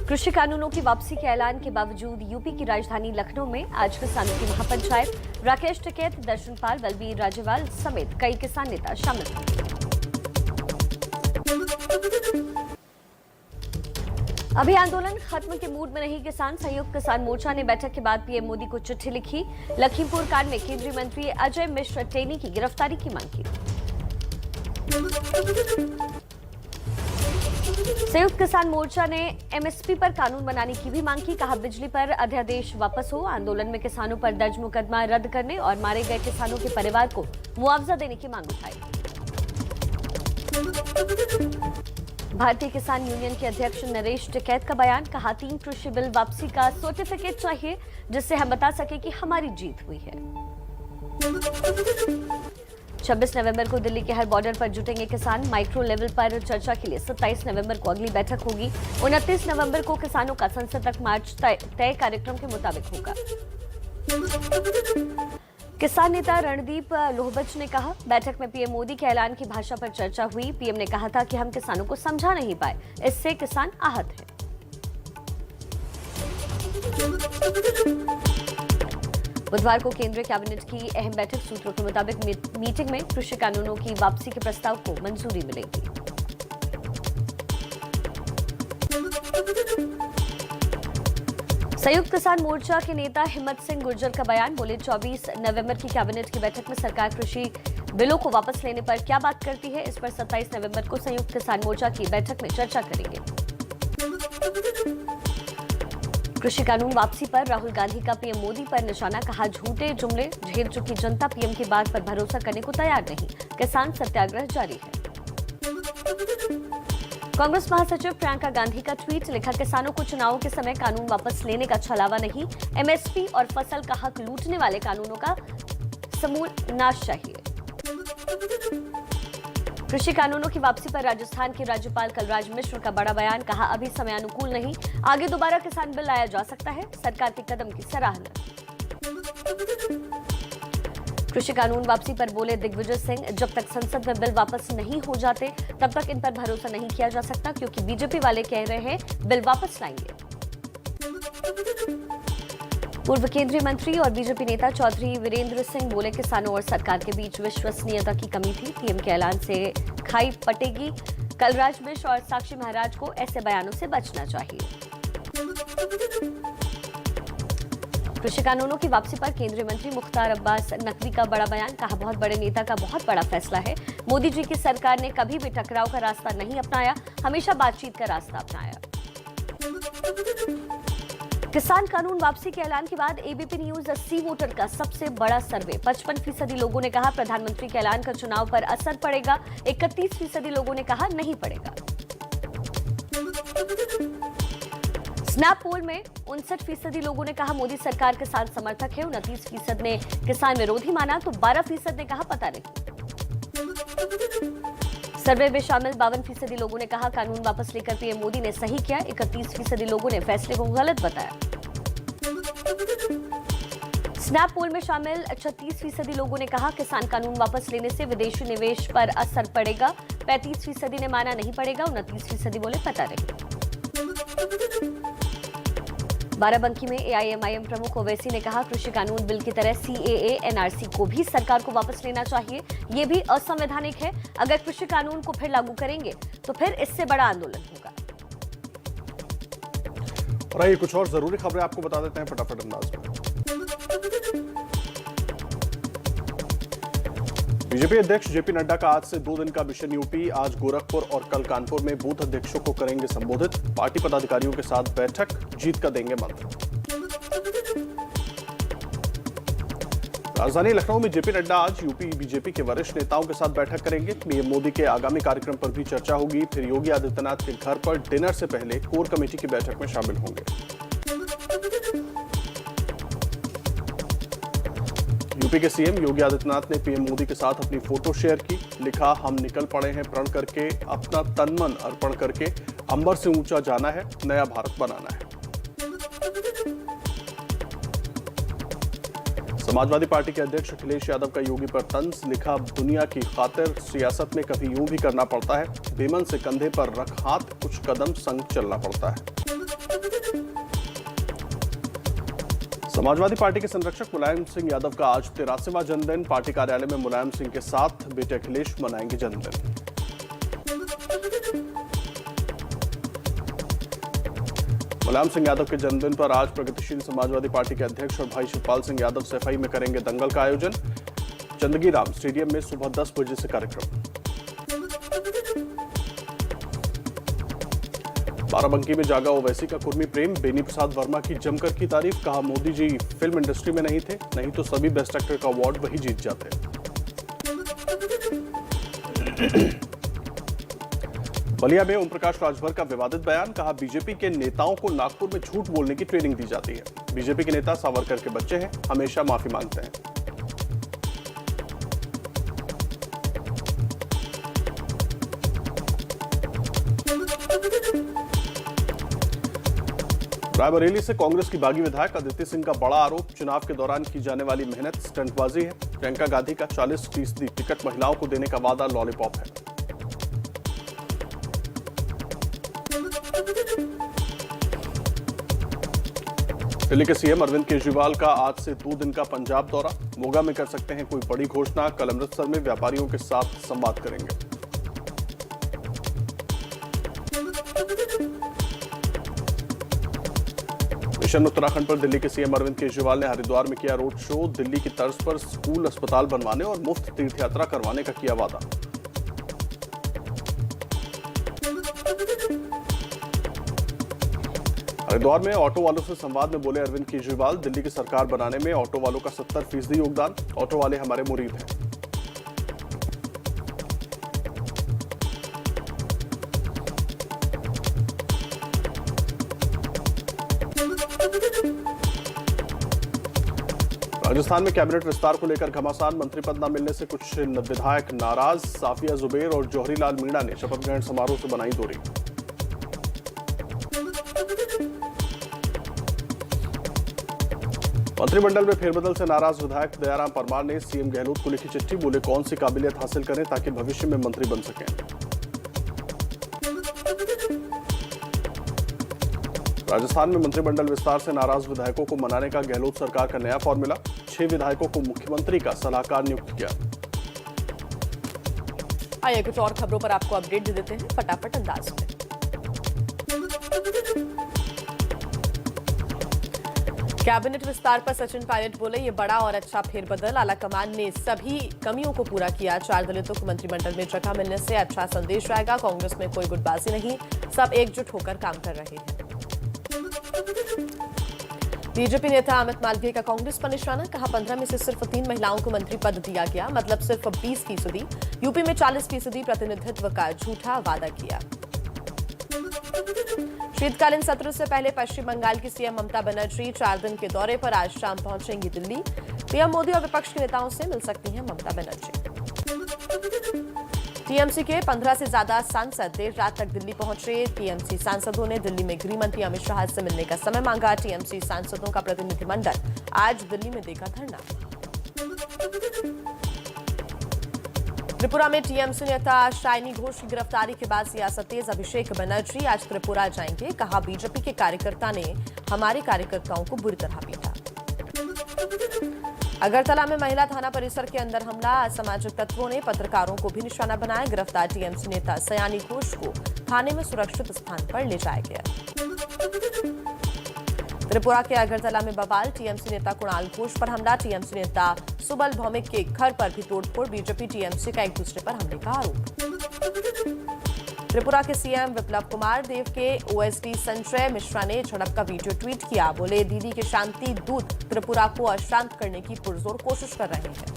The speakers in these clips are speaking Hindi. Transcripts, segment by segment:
कृषि कानूनों की वापसी के ऐलान के बावजूद यूपी की राजधानी लखनऊ में आज किसानों की महापंचायत। राकेश टिकैत, दर्शनपाल, बलबीर राजेवाल समेत कई किसान नेता शामिल हुए। अभी आंदोलन खत्म के मूड में नहीं किसान। संयुक्त किसान मोर्चा ने बैठक के बाद पीएम मोदी को चिट्ठी लिखी। लखीमपुर कांड में केंद्रीय मंत्री अजय मिश्र टेनी की गिरफ्तारी की मांग की। संयुक्त किसान मोर्चा ने एमएसपी पर कानून बनाने की भी मांग की। कहा, बिजली पर अध्यादेश वापस हो। आंदोलन में किसानों पर दर्ज मुकदमा रद्द करने और मारे गए किसानों के परिवार को मुआवजा देने की मांग उठाई। भारतीय किसान यूनियन के अध्यक्ष नरेश टिकैत का बयान। कहा, 3 कृषि बिल वापसी का सर्टिफिकेट चाहिए जिससे हम बता सके कि हमारी जीत हुई है। 26 नवंबर को दिल्ली के हर बॉर्डर पर जुटेंगे किसान। माइक्रो लेवल पर चर्चा के लिए 27 नवंबर को अगली बैठक होगी। 29 नवंबर को किसानों का संसद तक मार्च तय कार्यक्रम के मुताबिक होगा। किसान नेता रणदीप लोहबच ने कहा, बैठक में पीएम मोदी के ऐलान की भाषा पर चर्चा हुई। पीएम ने कहा था कि हम किसानों को समझा नहीं पाए, इससे किसान आहत हैं। बुधवार को केंद्रीय कैबिनेट की अहम बैठक। सूत्रों के मुताबिक मीटिंग में कृषि कानूनों की वापसी के प्रस्ताव को मंजूरी मिलेगी। संयुक्त किसान मोर्चा के नेता हिम्मत सिंह गुर्जर का बयान। बोले, 24 नवंबर की कैबिनेट की बैठक में सरकार कृषि बिलों को वापस लेने पर क्या बात करती है, इस पर 27 नवंबर को संयुक्त किसान मोर्चा की बैठक में चर्चा करेंगे। कृषि कानून वापसी पर राहुल गांधी का पीएम मोदी पर निशाना। कहा, झूठे जुमले झेल चुकी जनता पीएम की बात पर भरोसा करने को तैयार नहीं। किसान सत्याग्रह जारी है। कांग्रेस महासचिव प्रियंका गांधी का ट्वीट। लिखा, किसानों को चुनावों के समय कानून वापस लेने का छलावा नहीं। एमएसपी और फसल का हक लूटने वाले कानूनों का समूल नाश चाहिए। कृषि कानूनों की वापसी पर राजस्थान के राज्यपाल कलराज मिश्र का बड़ा बयान। कहा, अभी समय अनुकूल नहीं, आगे दोबारा किसान बिल लाया जा सकता है। सरकार के कदम की सराहना। कृषि कानून वापसी पर बोले दिग्विजय सिंह, जब तक संसद में बिल वापस नहीं हो जाते तब तक इन पर भरोसा नहीं किया जा सकता, क्योंकि बीजेपी वाले कह रहे हैं बिल वापस लाएंगे। पूर्व केंद्रीय मंत्री और बीजेपी नेता चौधरी वीरेंद्र सिंह बोले, किसानों और सरकार के बीच विश्वसनीयता की कमी थी। पीएम के ऐलान से खाई पटेगी। कलराज मिश्र और साक्षी महाराज को ऐसे बयानों से बचना चाहिए। कृषि कानूनों की वापसी पर केंद्रीय मंत्री मुख्तार अब्बास नकवी का बड़ा बयान। कहा, बहुत बड़े नेता का बहुत बड़ा फैसला है। मोदी जी की सरकार ने कभी भी टकराव का रास्ता नहीं अपनाया, हमेशा बातचीत का रास्ता अपनाया। किसान कानून वापसी के ऐलान के बाद एबीपी न्यूज सी वोटर का सबसे बड़ा सर्वे। 55% लोगों ने कहा प्रधानमंत्री के ऐलान का चुनाव पर असर पड़ेगा। 31% लोगों ने कहा नहीं पड़ेगा। स्नैप पोल में 59% लोगों ने कहा मोदी सरकार किसान समर्थक है। 29% ने किसान विरोधी माना, तो 12% ने कहा पता नहीं। सर्वे में शामिल 52% लोगों ने कहा कानून वापस लेकर पीएम मोदी ने सही किया। 31% लोगों ने फैसले को गलत बताया। स्नैप पोल में शामिल 36% लोगों ने कहा किसान कानून वापस लेने से विदेशी निवेश पर असर पड़ेगा। 35% ने माना नहीं पड़ेगा। 29% बोले पता नहीं। बाराबंकी में एआईएमआईएम प्रमुख ओवैसी ने कहा कृषि कानून बिल की तरह सीएए एनआरसी को भी सरकार को वापस लेना चाहिए। ये भी असंवैधानिक है। अगर कृषि कानून को फिर लागू करेंगे तो फिर इससे बड़ा आंदोलन होगा। और आइए कुछ और जरूरी खबरें आपको बता देते हैं फटाफट अंदाज में। बीजेपी अध्यक्ष जेपी नड्डा का आज से 2 दिन का मिशन यूपी। आज गोरखपुर और कल कानपुर में बूथ अध्यक्षों को करेंगे संबोधित। पार्टी पदाधिकारियों के साथ बैठक, जीत का देंगे मंत्र। राजधानी लखनऊ में जेपी नड्डा आज यूपी बीजेपी के वरिष्ठ नेताओं के साथ बैठक करेंगे। पीएम मोदी के आगामी कार्यक्रम पर भी चर्चा होगी। फिर योगी आदित्यनाथ के घर पर डिनर से पहले कोर कमेटी की बैठक में शामिल होंगे। यूपी के सीएम योगी आदित्यनाथ ने पीएम मोदी के साथ अपनी फोटो शेयर की। लिखा, हम निकल पड़े हैं प्रण करके, अपना तन मन अर्पण करके, अंबर से ऊंचा जाना है, नया भारत बनाना है। समाजवादी पार्टी के अध्यक्ष अखिलेश यादव का योगी पर तंज। लिखा, दुनिया की खातिर सियासत में कभी यूं भी करना पड़ता है। बेमन से कंधे पर रख हाथ, कुछ कदम संग चलना पड़ता है। समाजवादी पार्टी के संरक्षक मुलायम सिंह यादव का आज 83वां जन्मदिन। पार्टी कार्यालय में मुलायम सिंह के साथ बेटे अखिलेश मनाएंगे जन्मदिन। मुलायम सिंह यादव के जन्मदिन पर आज प्रगतिशील समाजवादी पार्टी के अध्यक्ष और भाई शिवपाल सिंह यादव सफाई में करेंगे दंगल का आयोजन। चंदगी राम स्टेडियम में सुबह 10 बजे से कार्यक्रम। बाराबंकी में जागा ओवैसी का कुर्मी प्रेम। बेनी प्रसाद वर्मा की जमकर की तारीफ। कहा मोदी जी फिल्म इंडस्ट्री में नहीं थे, नहीं तो सभी बेस्ट एक्टर का अवार्ड वही जीत जाते। बलिया में ओम प्रकाश राजभर का विवादित बयान। कहा बीजेपी के नेताओं को नागपुर में झूठ बोलने की ट्रेनिंग दी जाती है। बीजेपी के नेता सावरकर के बच्चे हैं, हमेशा माफी मांगते हैं। रायबरेली से कांग्रेस की बागी विधायक अदिति सिंह का बड़ा आरोप। चुनाव के दौरान की जाने वाली मेहनत स्टंटबाजी है। प्रियंका गांधी का 40% टिकट महिलाओं को देने का वादा लॉलीपॉप है। दिल्ली के सीएम अरविंद केजरीवाल का आज से 2 दिन का पंजाब दौरा। मोगा में कर सकते हैं कोई बड़ी घोषणा। कल अमृतसर में व्यापारियों के साथ संवाद करेंगे। मिशन उत्तराखंड पर दिल्ली के सीएम अरविंद केजरीवाल ने हरिद्वार में किया रोड शो। दिल्ली की तर्ज पर स्कूल अस्पताल बनवाने और मुफ्त तीर्थ यात्रा करवाने का किया वादा। हरिद्वार में ऑटो वालों से संवाद में बोले अरविंद केजरीवाल, दिल्ली की सरकार बनाने में ऑटो वालों का 70% योगदान। ऑटो वाले हमारे मुरीद हैं। राजस्थान में कैबिनेट विस्तार को लेकर घमासान। मंत्री पद न मिलने से कुछ विधायक नाराज। साफिया जुबैर और जौहरीलाल मीणा ने शपथ ग्रहण समारोह से बनाई दूरी। मंत्रिमंडल में फेरबदल से नाराज विधायक दयाराम परमार ने सीएम गहलोत को लिखी चिट्ठी। बोले कौन सी काबिलियत हासिल करें ताकि भविष्य में मंत्री बन सकें। राजस्थान में मंत्रिमंडल विस्तार से नाराज विधायकों को मनाने का गहलोत सरकार का नया फॉर्मूला। 6 विधायकों को मुख्यमंत्री का सलाहकार नियुक्त किया। आइए कुछ और खबरों पर आपको अपडेट दे देते हैं फटाफट अंदाज में। कैबिनेट विस्तार पर सचिन पायलट बोले ये बड़ा और अच्छा फेरबदल। आलाकमान ने सभी कमियों को पूरा किया। 4 दलितों को मंत्रिमंडल में जगह मिलने से अच्छा संदेश जाएगा। कांग्रेस में कोई गुटबाजी नहीं, सब एकजुट होकर काम कर रहे हैं। बीजेपी नेता अमित मालवीय का कांग्रेस पर निशाना। कहा 15 में से सिर्फ 3 महिलाओं को मंत्री पद दिया गया, मतलब सिर्फ 20%। यूपी में 40% प्रतिनिधित्व का झूठा वादा किया। शीतकालीन सत्र से पहले पश्चिम बंगाल की सीएम ममता बनर्जी 4 दिन के दौरे पर आज शाम पहुंचेंगी दिल्ली। पीएम मोदी और विपक्ष के नेताओं से मिल सकती हैं ममता बनर्जी। टीएमसी के 15 से ज्यादा सांसद देर रात तक दिल्ली पहुंचे। टीएमसी सांसदों ने दिल्ली में गृह मंत्री अमित शाह से मिलने का समय मांगा। टीएमसी सांसदों का प्रतिनिधिमंडल आज दिल्ली में देगा धरना। त्रिपुरा में टीएमसी नेता शाइनी घोष की गिरफ्तारी के बाद सियासत तेज। अभिषेक बनर्जी आज त्रिपुरा जाएंगे। कहा बीजेपी के कार्यकर्ता ने हमारे कार्यकर्ताओं को बुरी तरह पीटा। अगरतला में महिला थाना परिसर के अंदर हमला। असामाजिक तत्वों ने पत्रकारों को भी निशाना बनाया। गिरफ्तार टीएमसी नेता सयानी घोष को थाने में सुरक्षित स्थान पर ले जाया गया। त्रिपुरा के अगरतला में बवाल। टीएमसी नेता कुणाल घोष पर हमला। टीएमसी नेता सुबल भौमिक के घर पर भी तोड़फोड़। बीजेपी टीएमसी का एक दूसरे पर हमले का आरोप। त्रिपुरा के सीएम विप्लव कुमार देव के ओएसडी संजय मिश्रा ने झड़प का वीडियो ट्वीट किया। बोले दीदी के शांति दूत त्रिपुरा को अशांत करने की पुरजोर कोशिश कर रहे हैं।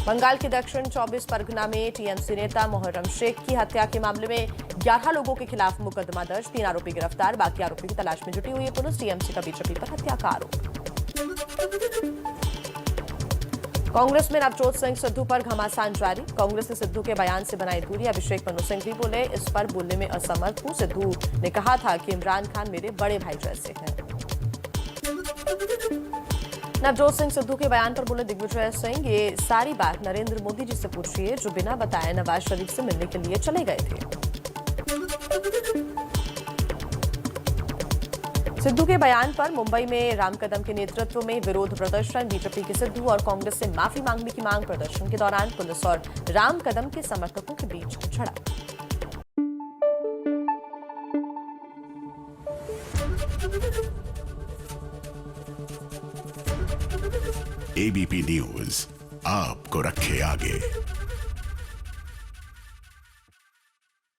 बंगाल के दक्षिण 24 परगना में टीएमसी नेता मोहर्रम शेख की हत्या के मामले में 11 लोगों के खिलाफ मुकदमा दर्ज। 3 आरोपी गिरफ्तार। बाकी आरोपी की तलाश में जुटी हुई है पुलिस। टीएमसी का बीजेपी पर हत्या का आरोप। कांग्रेस में नवजोत सिंह सिद्धू पर घमासान जारी। कांग्रेस ने सिद्धू के बयान से बनाई दूरी। अभिषेक मनु सिंह भी बोले इस पर बोलने में असमर्थ हूं। सिद्धू ने कहा था कि इमरान खान मेरे बड़े भाई जैसे हैं। नवजोत सिंह सिद्धू के बयान पर बोले दिग्विजय सिंह, ये सारी बात नरेंद्र मोदी जी से पूछिए जो बिना बताए नवाज शरीफ से मिलने के लिए चले गए थे। सिद्धू के बयान पर मुंबई में राम कदम के नेतृत्व में विरोध प्रदर्शन। बीजेपी के सिद्धू और कांग्रेस से माफी मांगने की मांग। प्रदर्शन के दौरान पुलिस और राम कदम के समर्थकों के बीच झड़प। एबीपी न्यूज आपको रखे आगे।